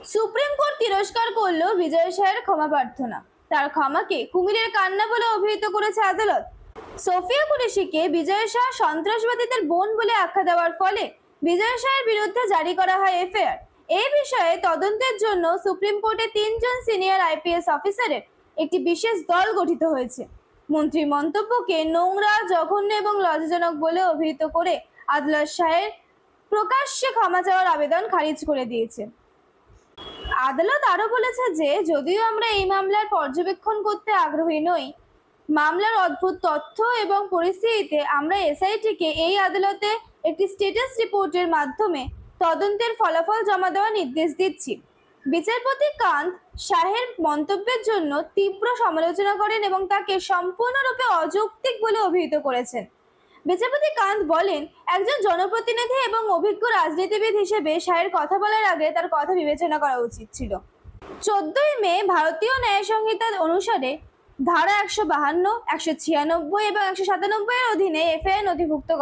Supreme court তিরস্কার করল বিজয় শাহের ক্ষমা প্রার্থনা। তার ক্ষমাকে কুমিরের কান্না বলে অভিহিত করেছে আদালত। সোফিয়া কুরেশিকে বিজয় শাহ সন্ত্রাসবাদীদের বোন বলে আখ্যা দেওয়ার ফলে বিজয় শাহের বিরুদ্ধে জারি করা হয় এফআইআর। এই বিষয়ে তদন্তের জন্য সুপ্রিম কোর্টে 3 জন সিনিয়র আইপিএস অফিসারের একটি বিশেষ দল গঠিত হয়েছে। মন্ত্রীর মন্তব্যকে নোংরা, জঘন্য এবং লজ্জাজনক বলে অভিহিত করে আদালত শাহের প্রকাশ্যে ক্ষমা চাওয়ার আবেদন খারিজ করে দিয়েছে। আদালত আরো বলেছে যে যদিও আমরা এই মামলার পর্যবেক্ষণ করতে আগ্রহী নই, মামলার অদ্ভুত তথ্য এবং পরিস্থিতিতে আমরা এসআইটিকে এই আদালতে একটি স্ট্যাটাস রিপোর্টের মাধ্যমে তদন্তের ফলাফল জমা দেওয়ার নির্দেশ দিচ্ছি। বিচারপতি কান্ত শাহের মন্তব্যের জন্য তীব্র সমালোচনা করেন এবং তাকে সম্পূর্ণরূপে অযৌক্তিক বলে অভিহিত করেছেন। বিচারপতি কান্ত বলেন, একজন জনপ্রতিনিধি এবং অভিজ্ঞ রাজনীতিবিদ হিসেবে শাহের কথা বলার আগে তার কথা বিবেচনা করা উচিত ছিল। 14ই মে ভারতীয় ন্যায় সংহিতা অনুসারে ধারা 152, 196 এবং 197 এর অধীনে এফআইআর নথিভুক্ত করা